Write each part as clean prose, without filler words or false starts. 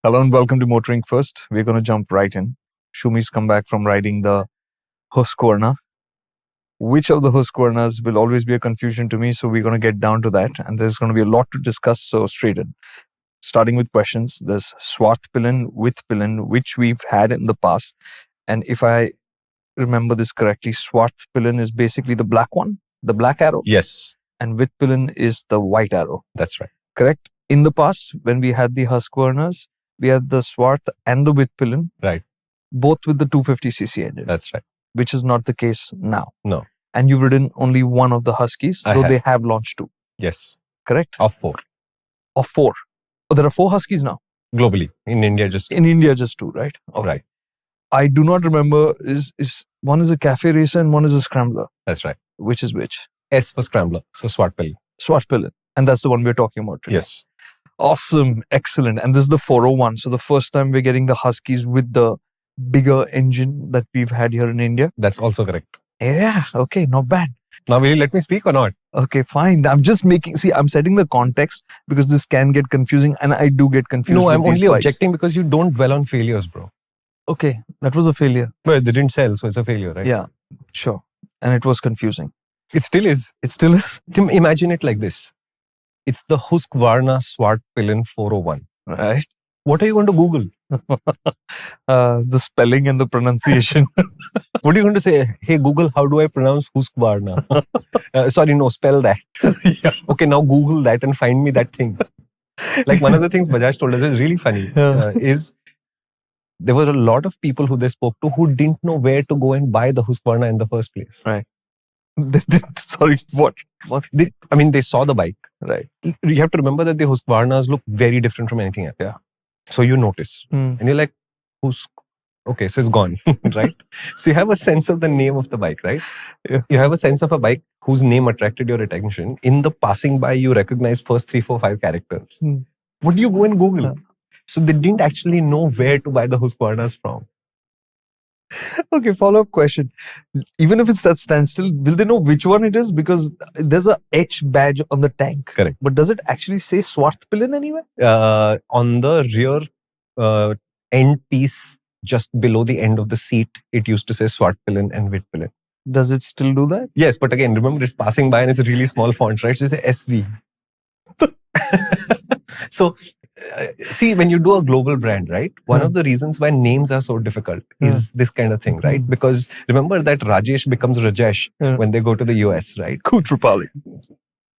Hello and welcome to MotorInc First. We're going to jump right in. Shumi's come back from riding the Husqvarna. Which of the Husqvarnas will always be a confusion to me, so we're going to get down to that. And there's going to be a lot to discuss, so straight in. Starting with questions, there's Svartpilen, Vitpilen, which we've had in the past. And if I remember this correctly, Svartpilen is basically the black one, the black arrow. Yes, And Vitpilen is the white arrow. that's right. Correct? In the past, when we had the Husqvarnas, we had the Swart and the Vitpilen. Right. Both with the 250cc engine. That's right. Which is not the case now. No. And you've ridden only one of the Huskies, I though have. they have launched two. Yes. Correct? Of 4. Of 4. Oh, there are 4 Huskies now. Globally. In India, just. In India, just 2, right? Okay. Right. I do not remember, is one is a cafe racer and one is a scrambler. That's right. Which is which? S for Scrambler. So Svartpilen. Svartpilen. And that's the one we're talking about today. Yes. Awesome. Excellent. And this is the 401. So the first time we're getting the Huskies with the bigger engine that we've had here in India. That's also correct. Yeah. Okay. Not bad. Now, will you let me speak or not? Okay, fine. I'm just I'm setting the context because this can get confusing and I do get confused. No, I'm with these only bikes. objecting because you don't dwell on failures, bro. Okay. That was a failure. But they didn't sell, so it's a failure, right? Yeah. Sure. And it was confusing. It still is. It still is. Imagine it like this. It's the Husqvarna Svartpilen 401. Right. What are you going to Google? The spelling and the pronunciation. What are you going to say? Hey, Google, how do I pronounce Husqvarna? Sorry, no, spell that. Yeah. Okay, now Google that and find me that thing. Like one of the things Bajaj told us is really funny. Is there were a lot of people who they spoke to who didn't know where to go and buy the Husqvarna in the first place. Right. Sorry, what? They saw the bike. Right. You have to remember that the Husqvarnas look very different from anything else. Yeah. So you notice. And you're like, okay, so it's gone, right? So you have a sense of the name of the bike, right? Yeah. You have a sense of a bike whose name attracted your attention. In the passing by, you recognize first 3, 4, 5 characters. What do you go and Google? So they didn't actually know where to buy the Husqvarnas from. Okay, follow-up question. Even if it's that standstill, will they know which one it is? Because there's a H badge on the tank. Correct. But does it actually say Svartpilen anywhere? On the rear end piece, just below the end of the seat, it used to say Svartpilen and Vitpilen. Does it still do that? Yes, but again, remember it's passing by and it's a really small font, right? So it's a SV. So, see, when you do a global brand, right? One of the reasons why names are so difficult is this kind of thing, right? Because remember that Rajesh becomes Rajesh when they go to the US, right? Kutrupali.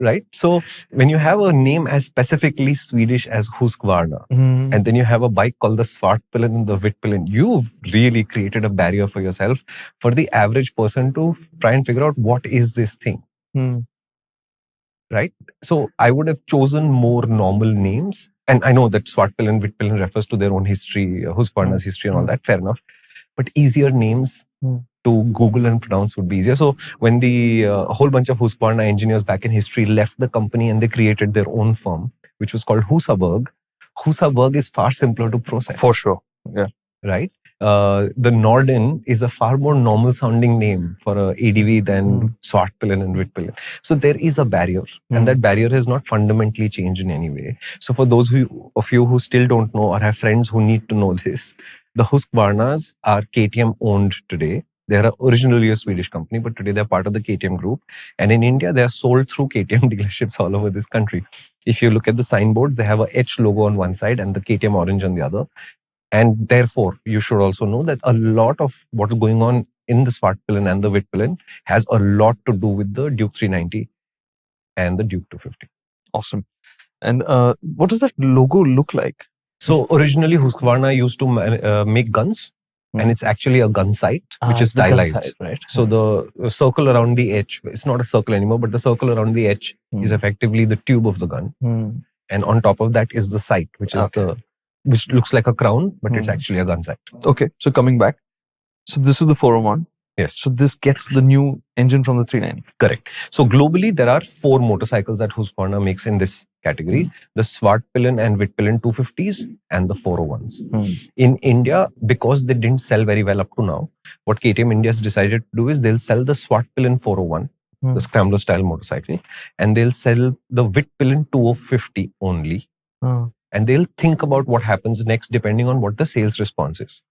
Right? So when you have a name as specifically Swedish as Husqvarna, and then you have a bike called the Svartpilen and the Vitpilen, you've really created a barrier for yourself for the average person to try and figure out what is this thing. Right? So I would have chosen more normal names. And I know that Svartpilen and Vitpilen refers to their own history, Husqvarna's history and all that, fair enough. But easier names to Google and pronounce would be easier. So when the whole bunch of Husqvarna engineers back in history left the company and they created their own firm, which was called Husqvarna is far simpler to process. For sure. Yeah. Right? The Norden is a far more normal sounding name for a ADV than Svartpilen and Vitpilen. So there is a barrier and that barrier has not fundamentally changed in any way. So for those of you who still don't know or have friends who need to know this, the Husqvarnas are KTM owned today. They are originally a Swedish company, but today they're part of the KTM group. And in India, they are sold through KTM dealerships all over this country. If you look at the signboards, they have a H logo on one side and the KTM orange on the other. And therefore, you should also know that a lot of what's going on in the Svartpilen and the Vitpilen has a lot to do with the Duke 390 and the Duke 250. Awesome. And what does that logo look like? So originally, Husqvarna used to make guns. And it's actually a gun sight, which is stylized. Sight, right? So the circle around the edge, it's not a circle anymore, but the circle around the edge is effectively the tube of the gun. And on top of that is the sight, which is which looks like a crown, but it's actually a gun sight. Okay, so coming back. So this is the 401. Yes. So this gets the new engine from the 390. Correct. So globally, there are 4 motorcycles that Husqvarna makes in this category. The Svartpilen and Vitpilen 250s and the 401s. In India, because they didn't sell very well up to now, what KTM India has decided to do is they'll sell the Svartpilen 401, the Scrambler style motorcycle, and they'll sell the Vitpilen 250 only. and they'll think about what happens next depending on what the sales response is.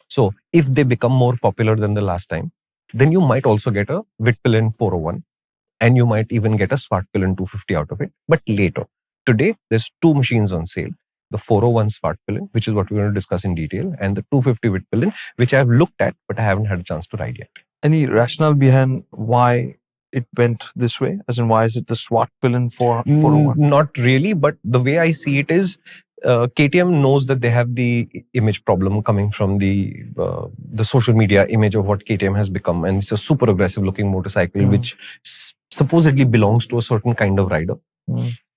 So if they become more popular than the last time, then you might also get a Vitpilen 401, and you might even get a Svartpilen 250 out of it, but later. Today, there's two machines on sale. The 401 Svartpilen, which is what we're going to discuss in detail, and the 250 Vitpilen, which I've looked at, but I haven't had a chance to ride yet. Any rationale behind why it went this way? As in, why is it the Svartpilen 401? Not really, but the way I see it is, KTM knows that they have the image problem coming from the social media image of what KTM has become, and it's a super aggressive looking motorcycle which supposedly belongs to a certain kind of rider.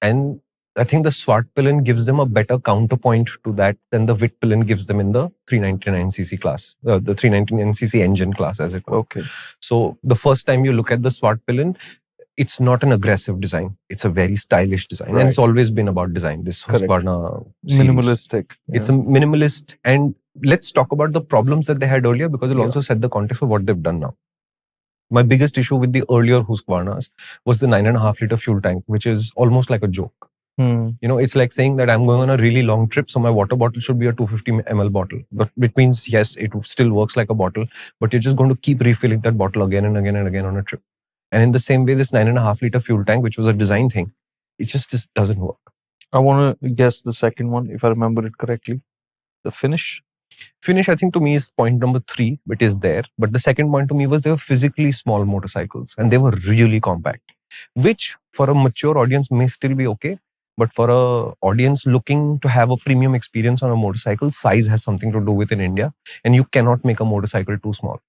And I think the Svartpilen gives them a better counterpoint to that than the Vitpilen gives them in the 399cc class, the 399cc engine class, as it were. Okay. So the first time you look at the Svartpilen, it's not an aggressive design. It's a very stylish design. Right. And it's always been about design, this Husqvarna series. Minimalistic. It's a minimalist. And let's talk about the problems that they had earlier, because it'll also set the context of what they've done now. My biggest issue with the earlier Husqvarnas was the 9.5 liter fuel tank, which is almost like a joke. You know, it's like saying that I'm going on a really long trip, so my water bottle should be a 250 ml bottle. But it means, yes, it still works like a bottle, but you're just going to keep refilling that bottle again and again and again on a trip. And in the same way, this 9.5 liter fuel tank, which was a design thing, it just doesn't work. I want to guess the second one, if I remember it correctly. The finish. Finish, I think, to me is point number 3, it is there. But the second point to me was they were physically small motorcycles and they were really compact, which for a mature audience may still be okay. But for a audience looking to have a premium experience on a motorcycle, size has something to do with in India, and you cannot make a motorcycle too small.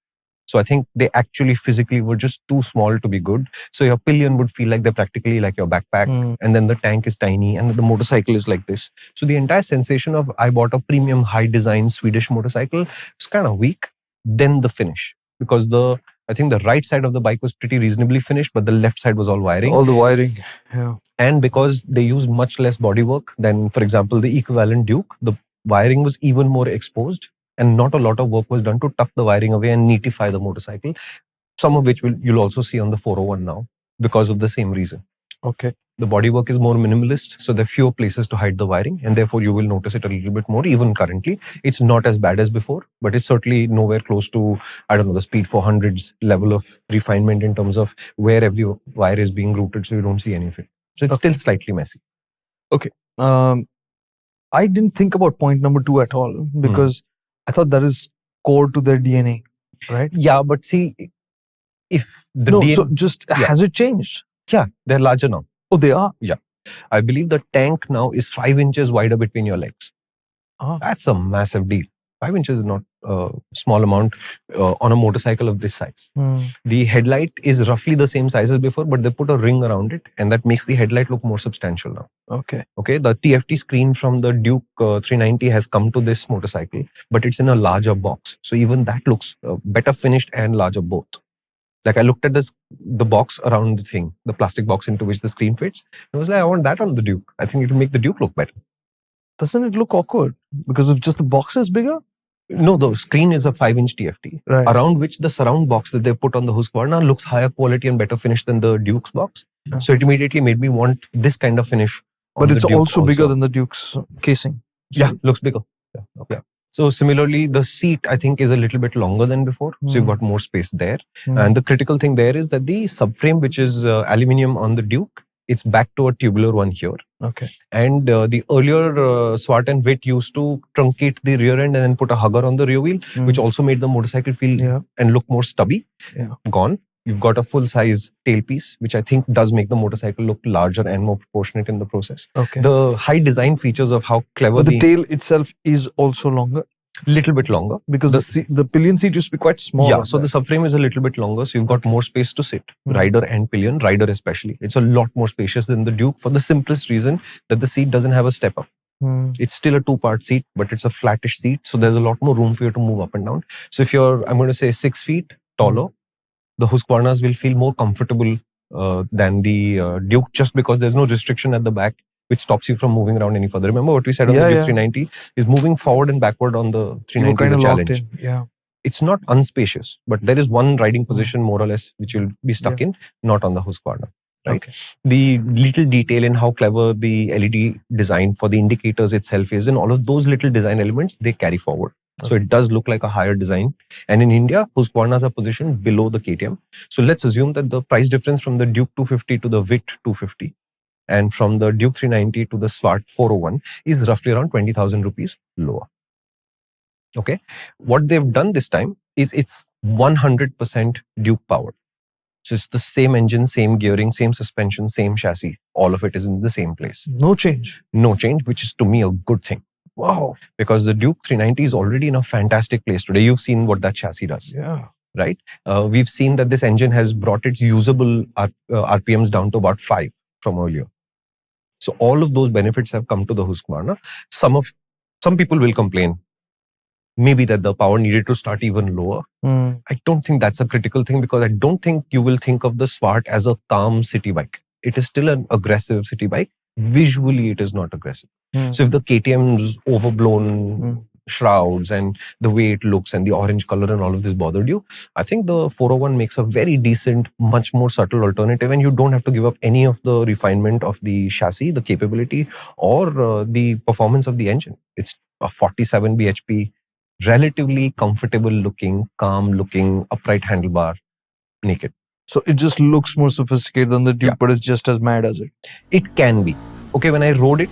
So I think they actually physically were just too small to be good. So your pillion would feel like they're practically like your backpack, and then the tank is tiny, and the motorcycle is like this. So the entire sensation of I bought a premium high design Swedish motorcycle is kind of weak. Then the finish, because I think the right side of the bike was pretty reasonably finished, but the left side was all wiring. All the wiring, yeah. And because they used much less bodywork than, for example, the equivalent Duke, the wiring was even more exposed, and not a lot of work was done to tuck the wiring away and neatify the motorcycle. Some of which you'll also see on the 401 now, because of the same reason. Okay. The bodywork is more minimalist, so there are fewer places to hide the wiring, and therefore you will notice it a little bit more. Even currently, it's not as bad as before, but it's certainly nowhere close to, I don't know, the Speed 400's level of refinement in terms of where every wire is being routed, so you don't see any of it. So it's still slightly messy. Okay. I didn't think about point number 2 at all, because I thought that is core to their DNA, right? Yeah, but see, if the has it changed? Yeah, they're larger now. Oh, they are? Yeah. I believe the tank now is 5 inches wider between your legs. That's a massive deal. 5 inches is not a small amount on a motorcycle of this size. The headlight is roughly the same size as before, but they put a ring around it, and that makes the headlight look more substantial now. Okay. The TFT screen from the Duke 390 has come to this motorcycle, but it's in a larger box. So even that looks better finished and larger both. Like I looked at the box around the thing, the plastic box into which the screen fits. I was like, I want that on the Duke. I think it will make the Duke look better. Doesn't it look awkward because of just the box is bigger? No, the screen is a 5-inch TFT, around which the surround box that they put on the Husqvarna looks higher quality and better finished than the Duke's box. So it immediately made me want this kind of finish. But it's also bigger than the Duke's casing. Yeah, looks bigger. Yeah. Okay. So similarly, the seat, I think, is a little bit longer than before. So you've got more space there. And the critical thing there is that the subframe, which is aluminium on the Duke, it's back to a tubular one here. Okay. And the earlier Swart and Vit used to truncate the rear end and then put a hugger on the rear wheel, which also made the motorcycle feel and look more stubby. Gone. You've got a full-size tailpiece, which I think does make the motorcycle look larger and more proportionate in the process. Okay. The high design features of how clever the tail itself is also longer. Little bit longer. Because the pillion seat used to be quite small. Yeah, so the subframe is a little bit longer, so you've got more space to sit. Rider and pillion, rider especially. It's a lot more spacious than the Duke for the simplest reason that the seat doesn't have a step up. It's still a 2-part seat, but it's a flattish seat, so there's a lot more room for you to move up and down. So if you're, I'm going to say 6 feet taller, the Husqvarnas will feel more comfortable than the Duke, just because there's no restriction at the back which stops you from moving around any further. Remember what we said on the Duke 390 is moving forward and backward on the 390 is a challenge. It's not unspacious, but there is one riding position more or less which you'll be stuck in, not on the Husqvarna. right? Okay. The little detail in how clever the LED design for the indicators itself is, and all of those little design elements, they carry forward. So it does look like a higher design. And in India, Husqvarnas are positioned below the KTM. So let's assume that the price difference from the Duke 250 to the Vit 250 and from the Duke 390 to the Swart 401 is roughly around 20,000 rupees lower. Okay. What they've done this time is it's 100% Duke powered. So it's the same engine, same gearing, same suspension, same chassis. All of it is in the same place. No change. No change, which is to me a good thing. Wow. Because the Duke 390 is already in a fantastic place today. You've seen what that chassis does. Yeah. Right? We've seen that this engine has brought its usable RPMs down to about 5 from earlier. So all of those benefits have come to the Husqvarna. Some people will complain maybe that the power needed to start even lower. I don't think that's a critical thing, because I don't think you will think of the Swart as a calm city bike. It is still an aggressive city bike. Visually, it is not aggressive. So if the KTM's overblown shrouds and the way it looks and the orange color and all of this bothered you, I think the 401 makes a very decent, much more subtle alternative, and you don't have to give up any of the refinement of the chassis, the capability, or the performance of the engine. It's a 47 bhp, relatively comfortable looking, calm looking, upright handlebar, naked. So it just looks more sophisticated than the Duke, but it's just as mad as it. It can be. Okay, when I rode it,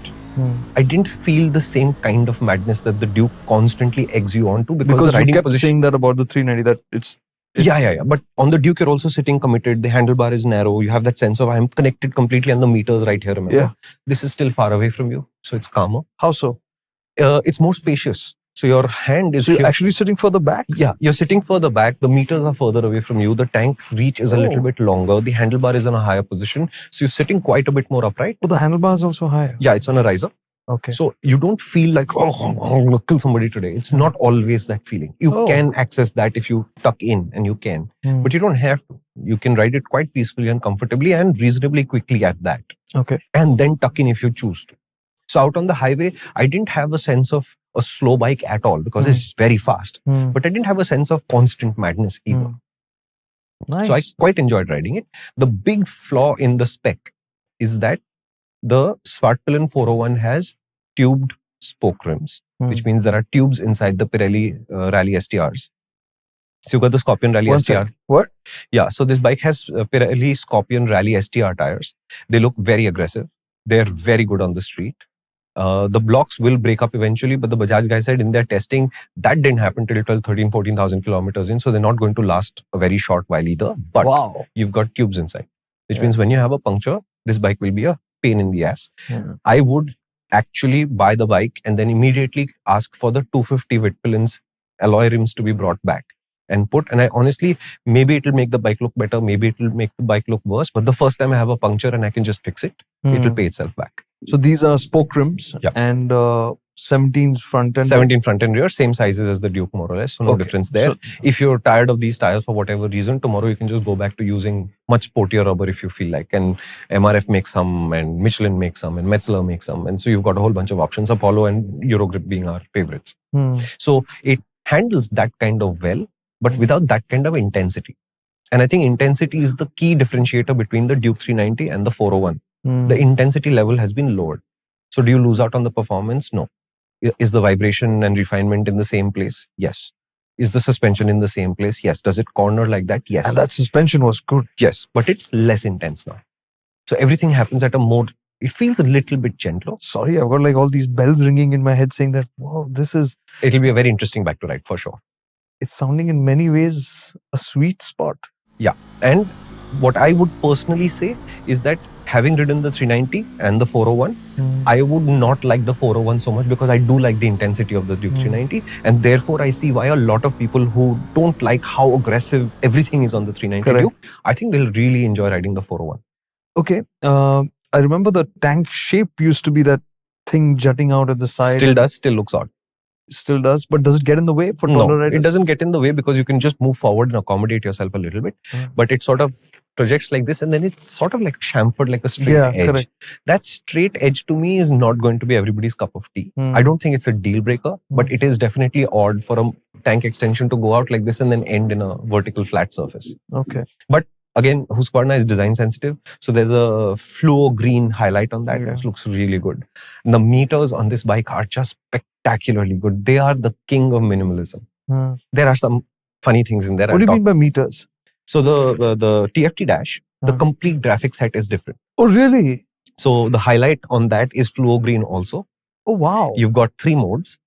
I didn't feel the same kind of madness that the Duke constantly eggs you onto, because the you riding kept position. saying that about the 390, that it's Yeah. But on the Duke, you're also sitting committed. The handlebar is narrow. You have that sense of I'm connected completely, and the meter's right here. Remember? Yeah. This is still far away from you, so it's calmer. How so? It's more spacious. So your hand is. So you're actually sitting further back? Yeah, you're sitting further back. The meters are further away from you. The tank reach is a little bit longer. The handlebar is in a higher position. So you're sitting quite a bit more upright. But the handlebar is also higher. Yeah, it's on a riser. Okay. So you don't feel like, oh, I'm going to kill somebody today. It's not always that feeling. You can access that if you tuck in, and you can. But you don't have to. You can ride it quite peacefully and comfortably and reasonably quickly at that. Okay. And then tuck in if you choose to. So out on the highway, I didn't have a sense of a slow bike at all, because it's very fast. But I didn't have a sense of constant madness either. Nice. So I quite enjoyed riding it. The big flaw in the spec is that the Svartpilen 401 has tubed spoke rims, which means there are tubes inside the Pirelli Rally STRs. So you got the Scorpion Rally STR. What? Yeah, so this bike has Pirelli Scorpion Rally STR tires. They look very aggressive. They're very good on the street. The blocks will break up eventually, but the Bajaj guy said in their testing, that didn't happen till 12, 13, 14,000 kilometers in. So they're not going to last a very short while either. But you've got tubes inside, which means when you have a puncture, this bike will be a pain in the ass. I would actually buy the bike and then immediately ask for the 250 Vitpilen's alloy rims to be brought back and put. And I honestly, maybe it'll make the bike look better, maybe it'll make the bike look worse. But the first time I have a puncture and I can just fix it, it'll pay itself back. So these are spoke rims and 17 front and 17 front and rear, same sizes as the Duke more or less. So no difference there. So, if you're tired of these tires for whatever reason, tomorrow you can just go back to using much sportier rubber if you feel like. And MRF makes some, and Michelin makes some, and Metzler makes some. And so you've got a whole bunch of options, Apollo and Eurogrip being our favorites. So it handles that kind of well, but without that kind of intensity. And I think intensity is the key differentiator between the Duke 390 and the 401. The intensity level has been lowered. So do you lose out on the performance? No. Is the vibration and refinement in the same place? Yes. Is the suspension in the same place? Yes. Does it corner like that? Yes. And that suspension was good. Yes. But it's less intense now. So everything happens at a more, it feels a little bit gentler. Sorry, I've got like all these bells ringing in my head saying that, wow, this is... It'll be a very interesting bike to ride for sure. It's sounding in many ways a sweet spot. Yeah. And what I would personally say is that having ridden the 390 and the 401, I would not like the 401 so much, because I do like the intensity of the Duke 390. And therefore, I see why a lot of people who don't like how aggressive everything is on the 390 Duke, I think they'll really enjoy riding the 401. Okay. I remember the tank shape used to be that thing jutting out at the side. Still does, still looks odd. Still does, but does it get in the way for taller riders? It doesn't get in the way, because you can just move forward and accommodate yourself a little bit. But it sort of projects like this, and then it's sort of like chamfered, like a straight edge. Correct. That straight edge to me is not going to be everybody's cup of tea. I don't think it's a deal breaker, but it is definitely odd for a tank extension to go out like this and then end in a vertical flat surface. Okay. But Again, Husqvarna is design sensitive. So there's a fluo green highlight on that. It looks really good. And the meters on this bike are just spectacularly good. They are the king of minimalism. There are some funny things in there. What do you mean by meters? So the TFT dash, the complete graphic set is different. Oh, really? So the highlight on that is fluo green also. Oh, wow. You've got 3 modes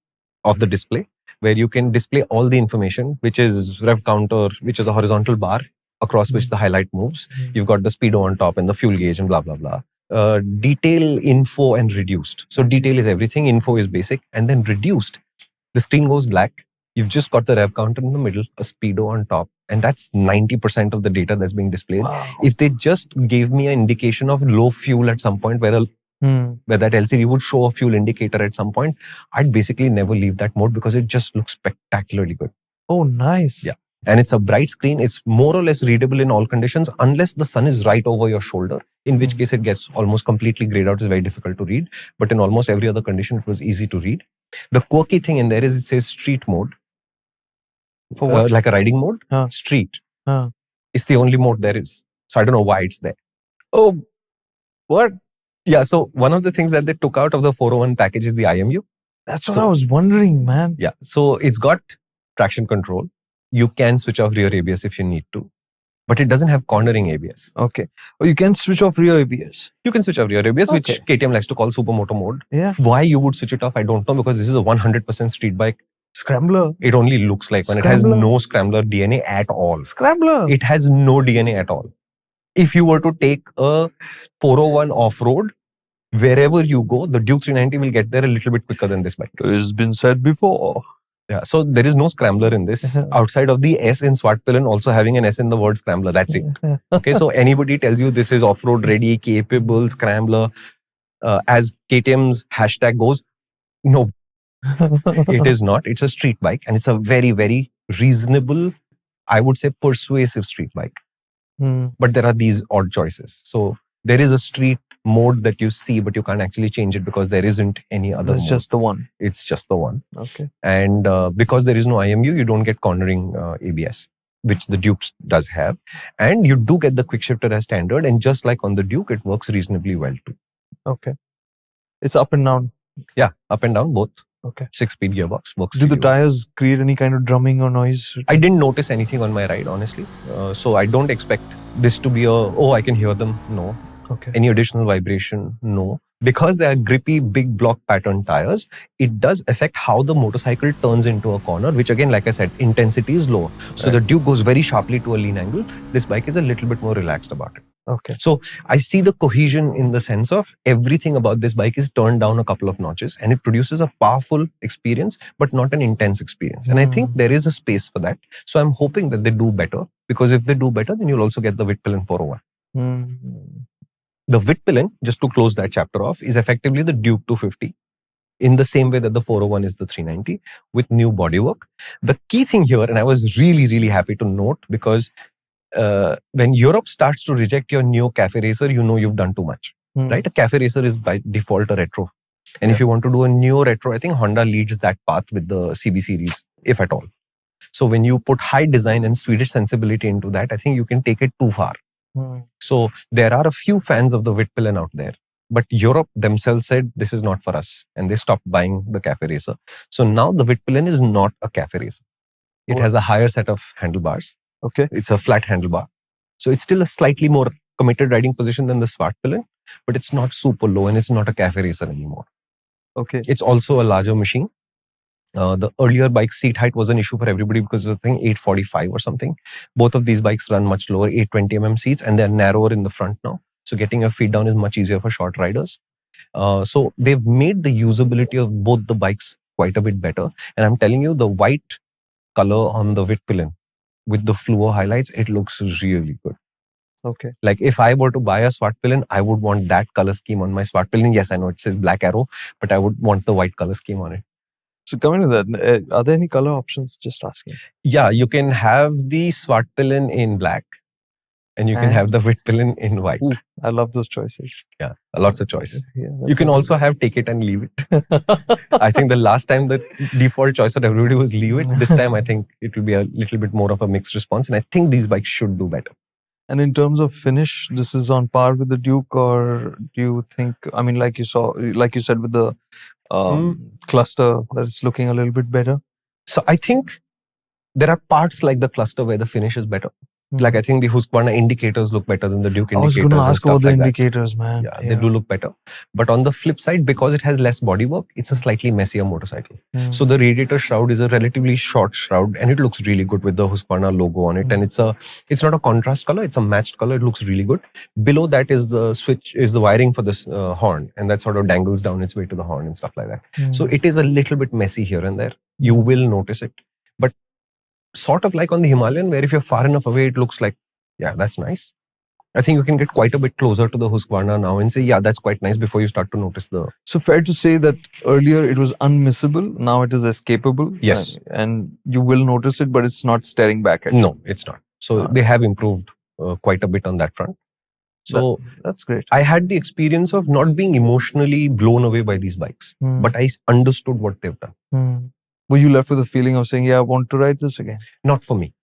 of the display where you can display all the information, which is rev counter, which is a horizontal bar across which the highlight moves. You've got the speedo on top and the fuel gauge and blah, blah, blah. Detail, info, and reduced. So detail is everything, info is basic, and then reduced. The screen goes black. You've just got the rev counter in the middle, a speedo on top, and that's 90% of the data that's being displayed. Wow. If they just gave me an indication of low fuel at some point, where that LCD would show a fuel indicator at some point, I'd basically never leave that mode because it just looks spectacularly good. Oh, nice. Yeah. And it's a bright screen. It's more or less readable in all conditions, unless the sun is right over your shoulder, in which case it gets almost completely grayed out. It's very difficult to read. But in almost every other condition, it was easy to read. The quirky thing in there is it says street mode. For what? Like a riding mode, street. It's the only mode there is. So I don't know why it's there. Oh, what? Yeah, so one of the things that they took out of the 401 package is the IMU. That's what I was wondering, man. Yeah, so it's got traction control. You can switch off rear ABS if you need to, but it doesn't have cornering ABS. Okay. Oh, you can switch off rear ABS. You can switch off rear ABS, which KTM likes to call supermoto mode. Yeah. Why you would switch it off, I don't know, because this is a 100% street bike. Scrambler. It only looks like one. It has no Scrambler DNA at all. Scrambler. It has no DNA at all. If you were to take a 401 off-road, wherever you go, the Duke 390 will get there a little bit quicker than this bike. It's been said before. Yeah, so there is no Scrambler in this, outside of the S in Svartpilen also having an S in the word Scrambler. That's it. Okay, so anybody tells you this is off-road ready, capable, Scrambler, as KTM's hashtag goes, no, it is not. It's a street bike, and it's a very, very reasonable, I would say persuasive street bike. But there are these odd choices. So there is a street mode that you see, but you can't actually change it because there isn't any other mode. It's just the one. It's just the one. Okay. And because there is no IMU, you don't get cornering ABS, which the Duke does have. And you do get the quick shifter as standard. And just like on the Duke, it works reasonably well too. Okay. It's up and down. Yeah, up and down both. Okay. 6-speed gearbox works. Do the tires create any kind of drumming or noise? I didn't notice anything on my ride, honestly. So I don't expect this to be I can hear them. No. Okay. Any additional vibration? No. Because they are grippy, big block pattern tires, it does affect how the motorcycle turns into a corner, which again, like I said, intensity is low. So the Duke goes very sharply to a lean angle. This bike is a little bit more relaxed about it. Okay. So I see the cohesion in the sense of everything about this bike is turned down a couple of notches, and it produces a powerful experience, but not an intense experience. And I think there is a space for that. So I'm hoping that they do better, because if they do better, then you'll also get the Vitpilen 401. The Vitpilen, just to close that chapter off, is effectively the Duke 250 in the same way that the 401 is the 390 with new bodywork. The key thing here, and I was really, really happy to note, because when Europe starts to reject your Neo Cafe Racer, you know you've done too much, right? A Cafe Racer is by default a retro. And if you want to do a Neo retro, I think Honda leads that path with the CB series, if at all. So when you put high design and Swedish sensibility into that, I think you can take it too far. So there are a few fans of the Vitpilen out there, but Europe themselves said this is not for us, and they stopped buying the Cafe Racer. So now the Vitpilen is not a Cafe Racer. It has a higher set of handlebars. Okay. It's a flat handlebar. So it's still a slightly more committed riding position than the Svartpilen, but it's not super low, and it's not a Cafe Racer anymore. Okay. It's also a larger machine. The earlier bike seat height was an issue for everybody because it was, I think, 845 or something. Both of these bikes run much lower, 820mm seats, and they're narrower in the front now. So getting your feet down is much easier for short riders. So they've made the usability of both the bikes quite a bit better. And I'm telling you, the white color on the Vitpilen with the fluo highlights, it looks really good. Okay. Like if I were to buy a Svartpilen, I would want that color scheme on my Svartpilen. Yes, I know it says Black Arrow, but I would want the white color scheme on it. So coming to that, are there any color options? Just asking. Yeah, you can have the Svartpilen in black, and you can have the Vitpilen in white. Ooh, I love those choices. Yeah, lots of choice. Yeah, you can also have take it and leave it. I think the last time the default choice of everybody was leave it. This time I think it will be a little bit more of a mixed response, and I think these bikes should do better. And in terms of finish, this is on par with the Duke, or do you think? I mean, like you said with the cluster, that it's looking a little bit better. So I think there are parts like the cluster where the finish is better. Like I think the Husqvarna indicators look better than the Duke I was indicators. going to and ask stuff about the like that. indicators, man. Yeah, they do look better. But on the flip side, because it has less bodywork, it's a slightly messier motorcycle. So the radiator shroud is a relatively short shroud, and it looks really good with the Husqvarna logo on it. And it's not a contrast color; it's a matched color. It looks really good. Below that is the wiring for this horn, and that sort of dangles down its way to the horn and stuff like that. So it is a little bit messy here and there. You will notice it, but sort of like on the Himalayan, where if you're far enough away, it looks like, yeah, that's nice. I think you can get quite a bit closer to the Husqvarna now and say, yeah, that's quite nice before you start to notice the... So fair to say that earlier it was unmissable, now it is escapable. Yes. And you will notice it, but it's not staring back at you. No, it's not. So they have improved quite a bit on that front. So that's great. I had the experience of not being emotionally blown away by these bikes, but I understood what they've done. Were you left with a feeling of saying, yeah, I want to ride this again? Not for me.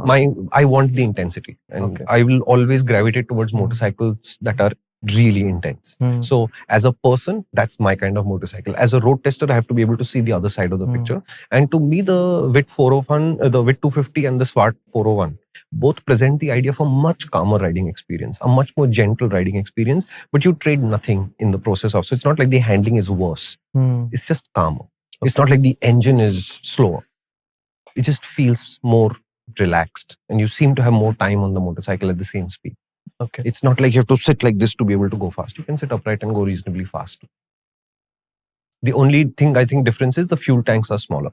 I want the intensity, and I will always gravitate towards motorcycles that are really intense. So as a person, that's my kind of motorcycle. As a road tester, I have to be able to see the other side of the picture. And to me, the Vit 401, the Vit 250 and the Swart 401 both present the idea for much calmer riding experience, a much more gentle riding experience, but you trade nothing in the process of. So it's not like the handling is worse. It's just calmer. It's not like the engine is slower. It just feels more relaxed, and you seem to have more time on the motorcycle at the same speed. Okay. It's not like you have to sit like this to be able to go fast. You can sit upright and go reasonably fast. The only thing I think difference is the fuel tanks are smaller.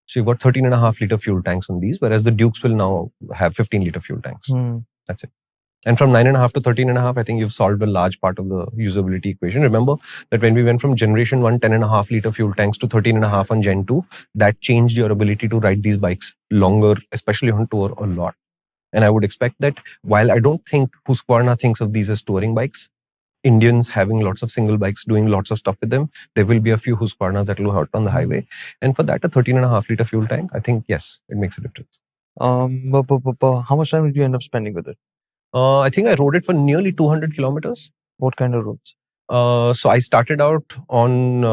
So you've got 13.5 liter fuel tanks on these, whereas the Dukes will now have 15 liter fuel tanks. That's it. And from 9.5 to 13.5, I think you've solved a large part of the usability equation. Remember that when we went from generation 1, 10.5 liter fuel tanks to 13.5 on Gen 2, that changed your ability to ride these bikes longer, especially on tour, a lot. And I would expect that while I don't think Husqvarna thinks of these as touring bikes, Indians having lots of single bikes, doing lots of stuff with them, there will be a few Husqvarnas that will hurt on the highway. And for that, a 13.5 liter fuel tank, I think, yes, it makes a difference. How much time did you end up spending with it? I think I rode it for nearly 200 kilometers. What kind of roads? So I started out on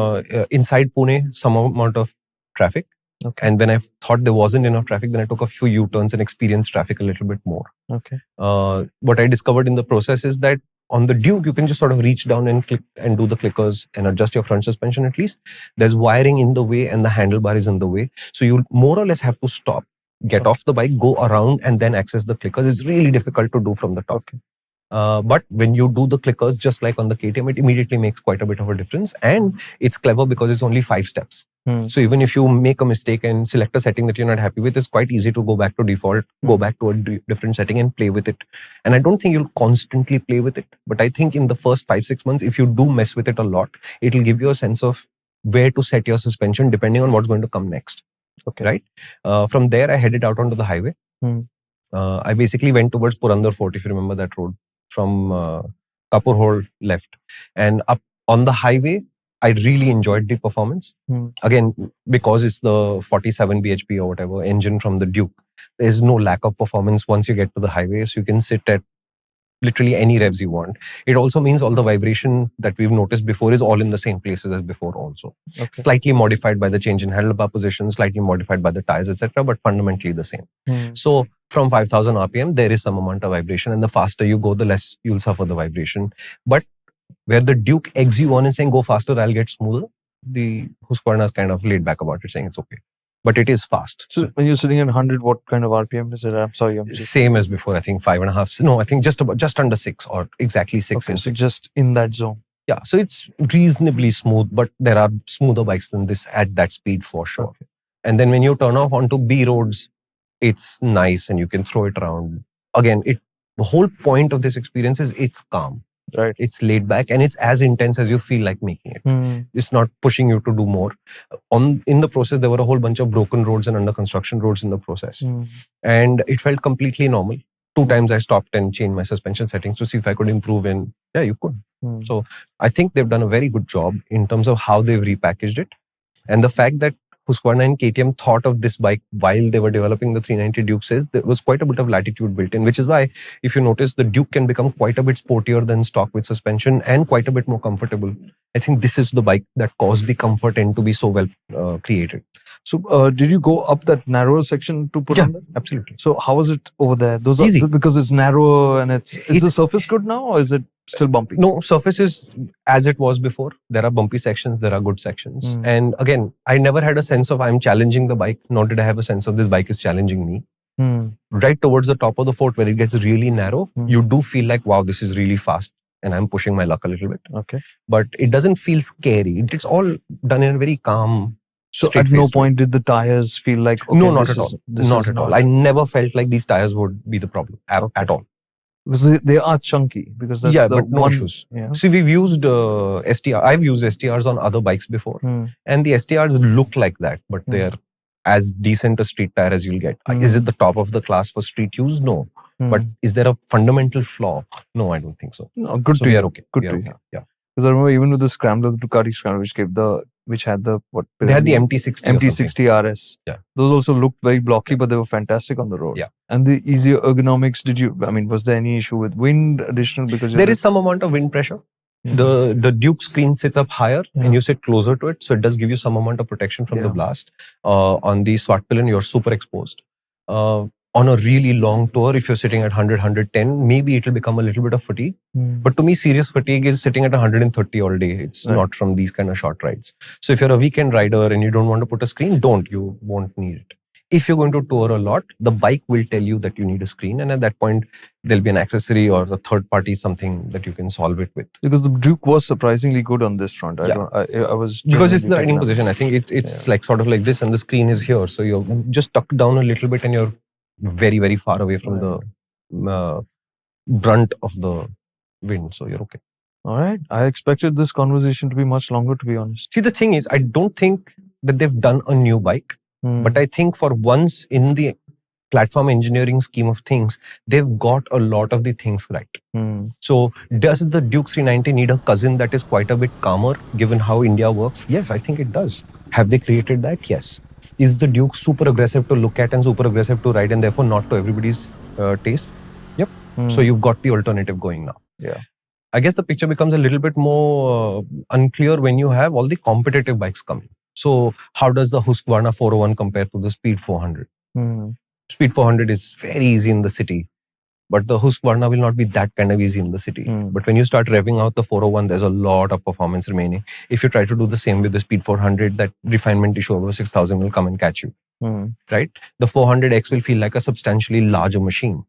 inside Pune, some amount of traffic. Okay. And when I thought there wasn't enough traffic, then I took a few U-turns and experienced traffic a little bit more. Okay. What I discovered in the process is that on the Duke, you can just sort of reach down and click and do the clickers and adjust your front suspension at least. There's wiring in the way and the handlebar is in the way. So you more or less have to stop, get off the bike, go around and then access the clickers. It's really difficult to do from the top. But when you do the clickers, just like on the KTM, it immediately makes quite a bit of a difference. And it's clever because it's only 5 steps. So even if you make a mistake and select a setting that you're not happy with, it's quite easy to go back to default, go back to a different setting and play with it. And I don't think you'll constantly play with it. But I think in the first 5-6 months, if you do mess with it a lot, it'll give you a sense of where to set your suspension depending on what's going to come next. Okay, right? From there, I headed out onto the highway. I basically went towards Purandar Fort, if you remember that road, from Kapur Hole left. And up on the highway, I really enjoyed the performance. Again, because it's the 47 bhp or whatever engine from the Duke, there's no lack of performance once you get to the highway. So you can sit at literally any revs you want. It also means all the vibration that we've noticed before is all in the same places as before also. Okay. Slightly modified by the change in handlebar position, slightly modified by the tires, etc., but fundamentally the same. So from 5,000 RPM, there is some amount of vibration, and the faster you go, the less you'll suffer the vibration. But where the Duke eggs you on and saying, go faster, I'll get smoother, the Husqvarna is kind of laid back about it, saying it's okay. But it is fast. So when you're sitting at 100, what kind of RPM is it? I'm sorry. Same as before. I think 5.5. No, I think just under 6 or exactly 6. Okay, so just in that zone. Yeah. So it's reasonably smooth, but there are smoother bikes than this at that speed for sure. Okay. And then when you turn off onto B roads, it's nice and you can throw it around. Again, the whole point of this experience is it's calm. Right. It's laid back and it's as intense as you feel like making it. It's not pushing you to do more. In the process, there were a whole bunch of broken roads and under construction roads in the process. And it felt completely normal. 2 times I stopped and changed my suspension settings to see if I could improve, and yeah, you could. So I think they've done a very good job in terms of how they've repackaged it. And the fact that Husqvarna and KTM thought of this bike while they were developing the 390 Duke says there was quite a bit of latitude built in, which is why if you notice the Duke can become quite a bit sportier than stock with suspension and quite a bit more comfortable. I think this is the bike that caused the comfort end to be so well created. So did you go up that narrower section to put on that? Absolutely. So how was it over there? Those Easy. are because it's narrower and is the surface good now or is it still bumpy? No, surface is as it was before. There are bumpy sections, there are good sections. And again, I never had a sense of I'm challenging the bike, nor did I have a sense of this bike is challenging me. Right towards the top of the fort where it gets really narrow, you do feel like, wow, this is really fast and I'm pushing my luck a little bit. Okay. But it doesn't feel scary. It's all done in a very calm, so at no point did the tires feel like, okay, no, not at all. Not at all. I never felt like these tires would be the problem at all. Because they are chunky. Because that's but no issues. Yeah. See, we've used STR. I've used STRs on other bikes before, and the STRs look like that, but they're as decent a street tire as you'll get. Is it the top of the class for street use? No. But is there a fundamental flaw? No, I don't think so. No, good so to we hear. are okay. Good we to are hear. okay. Yeah. Because I remember even with the Scrambler, the Ducati Scrambler, which had the what? They had the MT60 RS. Yeah. Those also looked very blocky, but they were fantastic on the road. Yeah. And the easier ergonomics. Was there any issue with wind additional? Because there is some amount of wind pressure. The Duke screen sits up higher and you sit closer to it. So it does give you some amount of protection from the blast. On the Svartpilen, you're super exposed. On a really long tour, if you're sitting at 100, 110, maybe it'll become a little bit of fatigue. But to me, serious fatigue is sitting at 130 all day. It's not from these kind of short rides. So if you're a weekend rider and you don't want to put a screen, you won't need it. If you're going to tour a lot, the bike will tell you that you need a screen. And at that point, there'll be an accessory or a third party, something that you can solve it with. Because the Duke was surprisingly good on this front. I was because it's the riding position. I think it's like sort of like this and the screen is here. So you're just tucked down a little bit and you're very, very far away from the brunt of the wind. So you're okay. All right. I expected this conversation to be much longer, to be honest. See, the thing is, I don't think that they've done a new bike. But I think for once in the platform engineering scheme of things, they've got a lot of the things right. So does the Duke 390 need a cousin that is quite a bit calmer given how India works? Yes, I think it does. Have they created that? Yes. Is the Duke super aggressive to look at and super aggressive to ride and therefore not to everybody's taste? Yep. So you've got the alternative going now. Yeah. I guess the picture becomes a little bit more unclear when you have all the competitive bikes coming. So how does the Husqvarna 401 compare to the Speed 400? Speed 400 is very easy in the city, but the Husqvarna will not be that kind of easy in the city. But when you start revving out the 401, there's a lot of performance remaining. If you try to do the same with the Speed 400, that refinement issue over 6,000 will come and catch you, right? The 400X will feel like a substantially larger machine.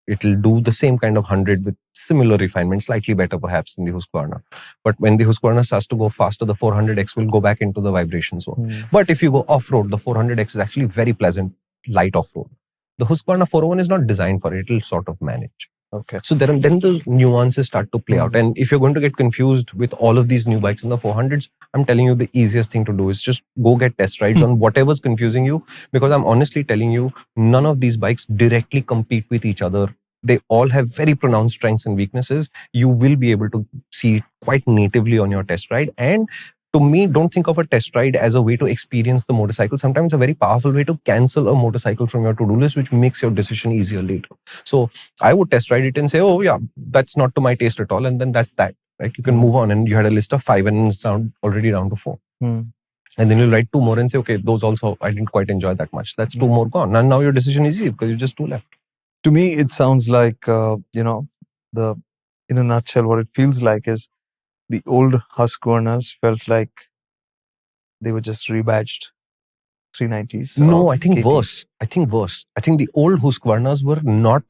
It'll do the same kind of 100 with similar refinement, slightly better perhaps than the Husqvarna. But when the Husqvarna starts to go faster, the 400X will go back into the vibration zone. But if you go off-road, the 400X is actually very pleasant, light off-road. The Husqvarna 401 is not designed for it. It'll sort of manage. Okay. So then those nuances start to play out. And if you're going to get confused with all of these new bikes in the 400s, I'm telling you the easiest thing to do is just go get test rides on whatever's confusing you. Because I'm honestly telling you, none of these bikes directly compete with each other. They all have very pronounced strengths and weaknesses. You will be able to see it quite natively on your test ride. And to me, don't think of a test ride as a way to experience the motorcycle. Sometimes it's a very powerful way to cancel a motorcycle from your to-do list, which makes your decision easier later. So I would test ride it and say, oh yeah, that's not to my taste at all. And then that's that, right? You can move on. And you had a list of 5 and it's already down to 4. And then you'll write 2 more and say, okay, those also I didn't quite enjoy that much. That's 2 more gone. And now your decision is easy because you just 2 left. To me, it sounds like, in a nutshell, what it feels like is the old Husqvarnas felt like they were just rebadged 390s. No, I think worse. I think the old Husqvarnas were not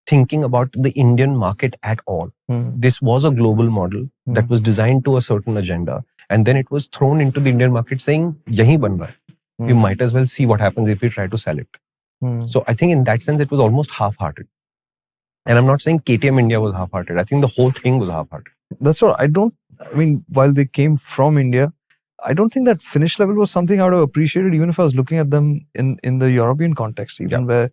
thinking about the Indian market at all. This was a global model that was designed to a certain agenda. And then it was thrown into the Indian market saying, yahi ban raha hai. We might as well see what happens if we try to sell it. So I think in that sense, it was almost half-hearted. And I'm not saying KTM India was half-hearted. I think the whole thing was half-hearted. That's what while they came from India, I don't think that finish level was something I would have appreciated even if I was looking at them in the European context, even where,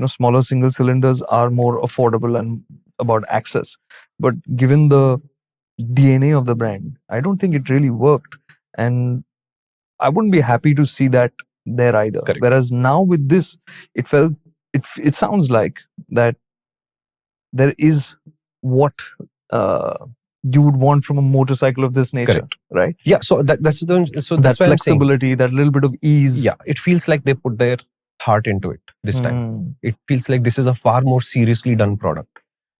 smaller single cylinders are more affordable and about access. But given the DNA of the brand, I don't think it really worked. And I wouldn't be happy to see that there either. Correct. Whereas now with this, it sounds like that there is what you would want from a motorcycle of this nature. Correct. Right? Yeah, so that's that why I'm saying, flexibility, that little bit of ease. yeah, it feels like they put their heart into it this time. It feels like this is a far more seriously done product.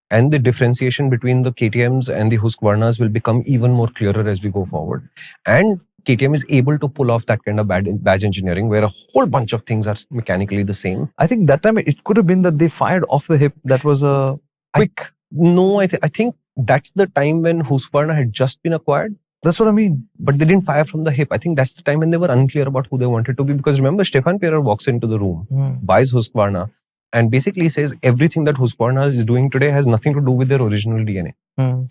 And the differentiation between the KTMs and the Husqvarnas will become even more clearer as we go forward. And KTM is able to pull off that kind of badge engineering where a whole bunch of things are mechanically the same. I think that time it could have been that they fired off the hip. That was a quick. I think that's the time when Husqvarna had just been acquired. That's what I mean. But they didn't fire from the hip. I think that's the time when they were unclear about who they wanted to be. Because remember, Stefan Pierer walks into the room, buys Husqvarna, and basically says everything that Husqvarna is doing today has nothing to do with their original DNA.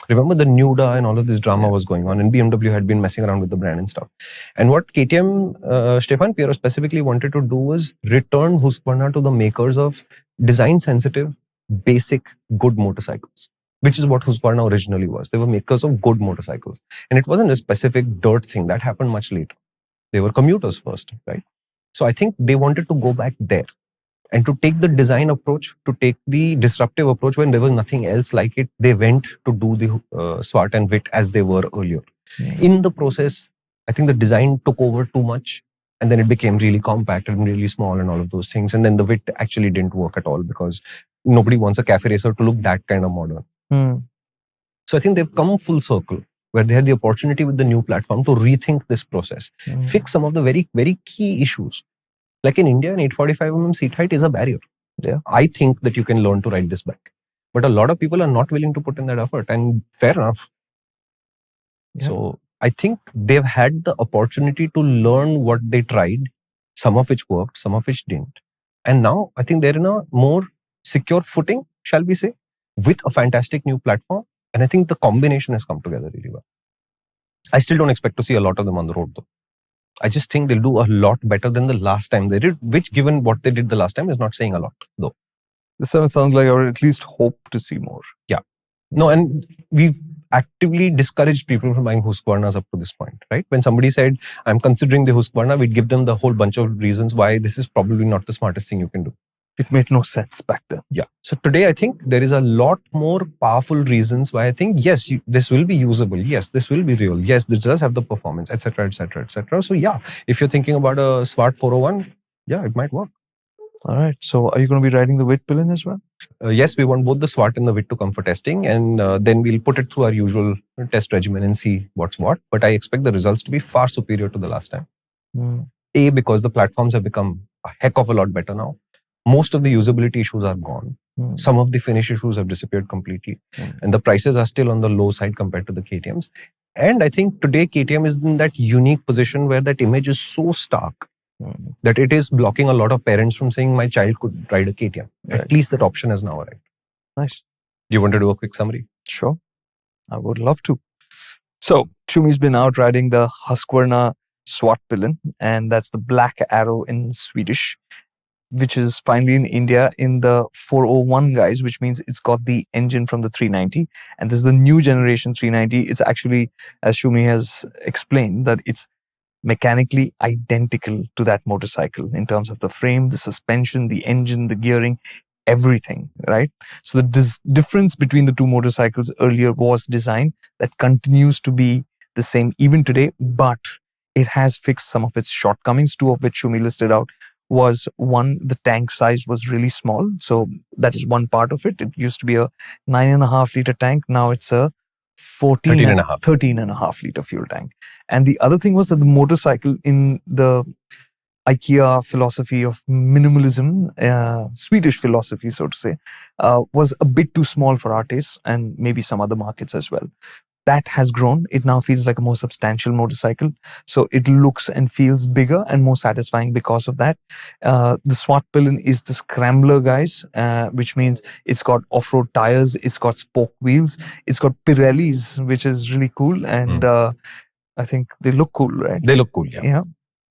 Remember the Nuda and all of this drama was going on, and BMW had been messing around with the brand and stuff. And what KTM, Stefan Pierer specifically wanted to do was return Husqvarna to the makers of design-sensitive, basic, good motorcycles, which is what Husqvarna originally was. They were makers of good motorcycles. And it wasn't a specific dirt thing. That happened much later. They were commuters first, right? So I think they wanted to go back there and to take the design approach, to take the disruptive approach when there was nothing else like it. They went to do the Swart and Vit as they were earlier. In the process, I think the design took over too much. And then it became really compact and really small and all of those things. And then the Vit actually didn't work at all because nobody wants a cafe racer to look that kind of modern. So I think they've come full circle where they had the opportunity with the new platform to rethink this process, fix some of the very, very key issues. Like in India, an 845mm seat height is a barrier. Yeah. I think that you can learn to ride this bike. But a lot of people are not willing to put in that effort, and fair enough. Yeah. So I think they've had the opportunity to learn what they tried, some of which worked, some of which didn't. And now I think they're in a more secure footing, shall we say, with a fantastic new platform. And I think the combination has come together really well. I still don't expect to see a lot of them on the road though. I just think they'll do a lot better than the last time they did, which given what they did the last time is not saying a lot though. This sounds like I would at least hope to see more. Yeah. No, and we've actively discouraged people from buying Husqvarnas up to this point, right? When somebody said, I'm considering the Husqvarna, we'd give them the whole bunch of reasons why this is probably not the smartest thing you can do. It made no sense back then. Yeah. So today, I think there is a lot more powerful reasons why I think, yes, this will be usable. Yes, this will be real. Yes, this does have the performance, etc., etc., etc. So yeah, if you're thinking about a Swart 401, yeah, it might work. All right. So are you going to be riding the Vitpilen as well? Yes, we want both the Swart and the Vit to come for testing, and then we'll put it through our usual test regimen and see what's what. But I expect the results to be far superior to the last time. A, because the platforms have become a heck of a lot better now. Most of the usability issues are gone. Some of the finish issues have disappeared completely. And the prices are still on the low side compared to the KTMs. And I think today KTM is in that unique position where that image is so stark that it is blocking a lot of parents from saying my child could ride a KTM. Right. At least that option has now arrived. Nice. Do you want to do a quick summary? Sure. I would love to. So Shumi's been out riding the Husqvarna Svartpilen, and that's the black arrow in Swedish, which is finally in India in the 401 guys, which means it's got the engine from the 390. And this is the new generation 390. It's actually, as Shumi has explained, that it's mechanically identical to that motorcycle in terms of the frame, the suspension, the engine, the gearing, everything, right? So the difference between the two motorcycles earlier was design. That continues to be the same even today, but it has fixed some of its shortcomings, two of which Shumi listed out. Was one, the tank size was really small. So that is one part of it. It used to be a 9.5 liter tank. Now it's a 13.5 liter fuel tank. And the other thing was that the motorcycle, in the IKEA philosophy of minimalism, Swedish philosophy, so to say, was a bit too small for our tastes and maybe some other markets as well. That has grown. It now feels like a more substantial motorcycle. So it looks and feels bigger and more satisfying because of that. The Svartpilen is the Scrambler, guys, which means it's got off-road tires, it's got spoke wheels, it's got Pirellis, which is really cool. And I think they look cool, right? They look cool, yeah. Yeah.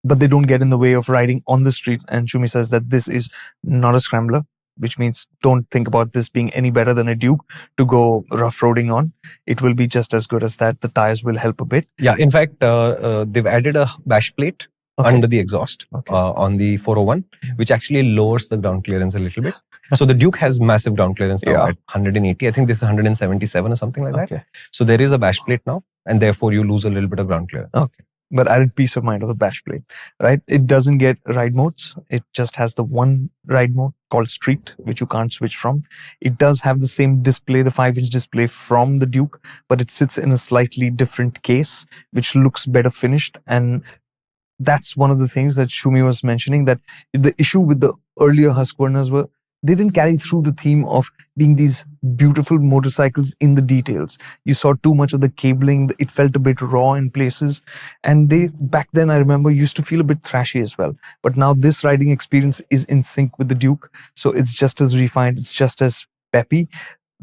But they don't get in the way of riding on the street. And Shumi says that this is not a Scrambler, which means don't think about this being any better than a Duke to go rough roading on. It will be just as good as that. The tires will help a bit. Yeah, in fact, they've added a bash plate under the exhaust on the 401, which actually lowers the ground clearance a little bit. So the Duke has massive ground clearance now at 180. I think this is 177 or something like that. So there is a bash plate now, and therefore you lose a little bit of ground clearance. But added peace of mind of the bash plate, right? It doesn't get ride modes. It just has the one ride mode called Street, which you can't switch from. It does have the same display, the 5-inch display from the Duke, but it sits in a slightly different case, which looks better finished. And that's one of the things that Shumi was mentioning, that the issue with the earlier Husqvarnas were they didn't carry through the theme of being these beautiful motorcycles in the details. You saw too much of the cabling. It felt a bit raw in places. And they, back then, I remember, used to feel a bit thrashy as well. But now this riding experience is in sync with the Duke. So it's just as refined. It's just as peppy.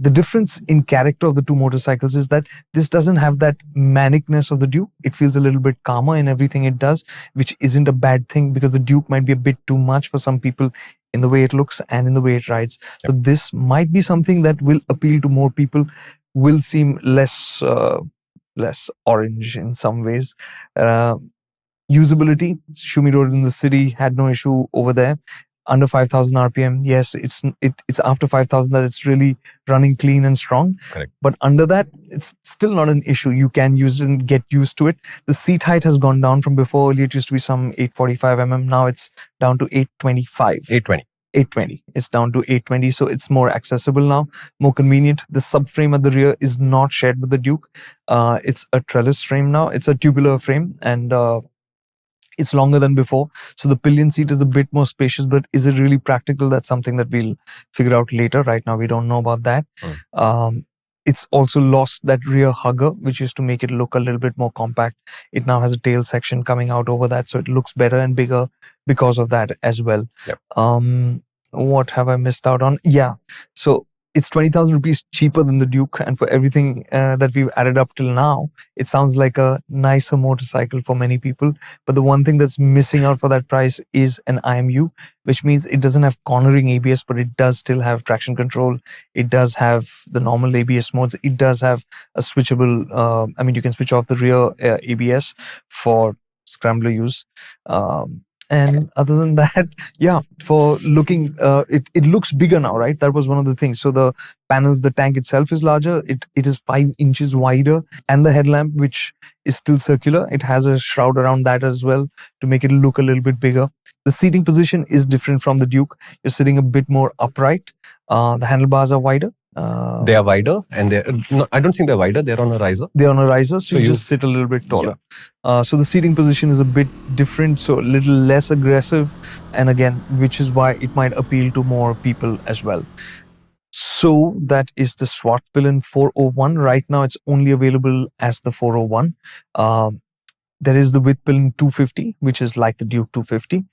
The difference in character of the two motorcycles is that this doesn't have that manicness of the Duke. It feels a little bit calmer in everything it does, which isn't a bad thing, because the Duke might be a bit too much for some people in the way it looks and in the way it rides. So this might be something that will appeal to more people, will seem less orange in some ways. Usability, Shumi rode in the city, had no issue over there. Under 5,000 RPM, yes, it's after 5,000 that it's really running clean and strong. Correct. But under that, it's still not an issue. You can use it and get used to it. The seat height has gone down from before. Earlier it used to be some 845 mm. Now it's down to 825. 820. It's down to 820, so it's more accessible now, more convenient. The subframe at the rear is not shared with the Duke. It's a trellis frame now. It's a tubular frame, and it's longer than before. So the pillion seat is a bit more spacious, but is it really practical? That's something that we'll figure out later. Right now, we don't know about that. It's also lost that rear hugger, which used to make it look a little bit more compact. It now has a tail section coming out over that, so it looks better and bigger because of that as well. What have I missed out on? So it's 20,000 rupees cheaper than the Duke, and for everything that we've added up till now, it sounds like a nicer motorcycle for many people. But the one thing that's missing out for that price is an IMU, which means it doesn't have cornering ABS, but it does still have traction control. It does have the normal ABS modes. It does have a switchable, you can switch off the rear ABS for scrambler use. And other than that, for looking, it looks bigger now, right? That was one of the things. So the panels, the tank itself is larger. It is 5 inches wider, and the headlamp, which is still circular, it has a shroud around that as well to make it look a little bit bigger. The seating position is different from the Duke. You're sitting a bit more upright. The handlebars are wider. They are wider, and I don't think they're wider. They're on a riser. They're on a riser, so you just sit a little bit taller. So the seating position is a bit different, so a little less aggressive, and again, which is why it might appeal to more people as well. So that is the Svartpilen 401. Right now, it's only available as the 401. There is the Vitpilen 250, which is like the Duke 250.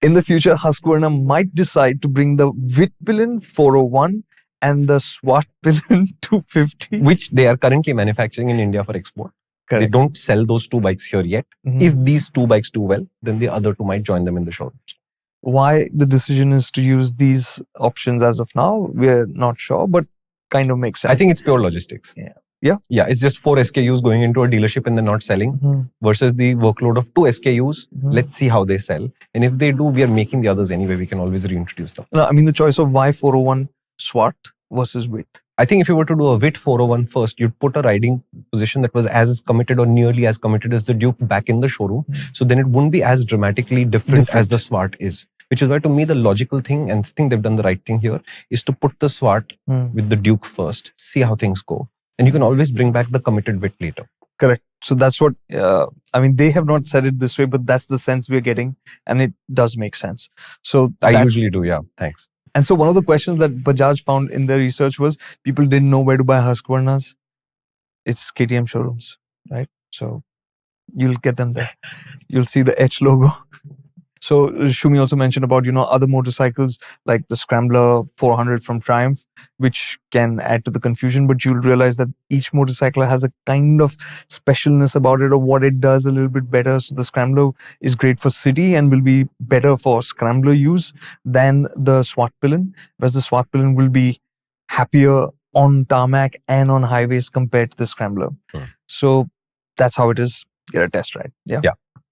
In the future, Husqvarna might decide to bring the Vitpilen 401 and the Svartpilen 250, which they are currently manufacturing in India for export. Correct. They don't sell those two bikes here yet. If these two bikes do well, then the other two might join them in the showrooms. Why the decision is to use these options as of now, we're not sure, but kind of makes sense. I think it's pure logistics. Yeah, it's just 4 SKUs going into a dealership and they're not selling versus the workload of 2 SKUs. Let's see how they sell. And if they do, we are making the others anyway. We can always reintroduce them. No, the choice of why 401 Swart versus Vit. I think if you were to do a Vit 401 first, you'd put a riding position that was as committed or nearly as committed as the Duke back in the showroom. So then it wouldn't be as dramatically different as the Swart is. Which is why, to me, the logical thing, and I think they've done the right thing here, is to put the Swart with the Duke first, see how things go. And you can always bring back the committed Vit later. Correct. So that's what, they have not said it this way, but that's the sense we're getting. And it does make sense. So I usually do, thanks. And so one of the questions that Bajaj found in their research was people didn't know where to buy Husqvarnas. It's KTM showrooms, right? So you'll get them there. You'll see the H logo. So Shumi also mentioned about, other motorcycles like the Scrambler 400 from Triumph, which can add to the confusion, but you'll realize that each motorcycle has a kind of specialness about it or what it does a little bit better. So the Scrambler is great for city and will be better for Scrambler use than the Svartpilen, whereas the Svartpilen will be happier on tarmac and on highways compared to the Scrambler. So that's how it is. Get a test ride. Yeah.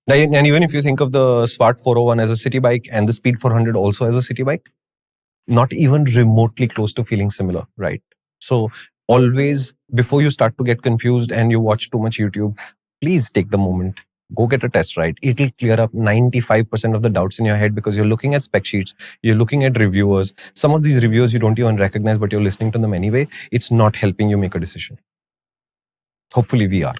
And even if you think of the Swart 401 as a city bike and the Speed 400 also as a city bike, not even remotely close to feeling similar, right? So always, before you start to get confused and you watch too much YouTube, please take the moment, go get a test ride. It'll clear up 95% of the doubts in your head, because you're looking at spec sheets, you're looking at reviewers. Some of these reviewers you don't even recognize, but you're listening to them anyway. It's not helping you make a decision. Hopefully we are.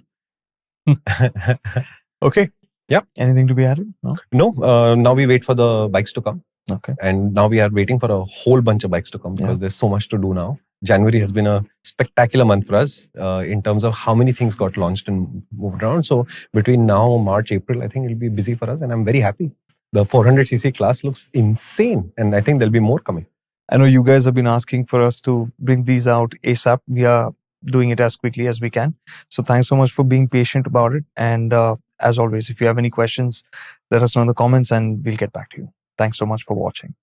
Okay. Yeah. Anything to be added? No. No. Now we wait for the bikes to come. Okay. And now we are waiting for a whole bunch of bikes to come, because there's so much to do now. January has been a spectacular month for us in terms of how many things got launched and moved around. So between now, March, April, I think it'll be busy for us, and I'm very happy. The 400cc class looks insane, and I think there'll be more coming. I know you guys have been asking for us to bring these out ASAP. We are doing it as quickly as we can. So thanks so much for being patient about it. And as always, if you have any questions, let us know in the comments and we'll get back to you. Thanks so much for watching.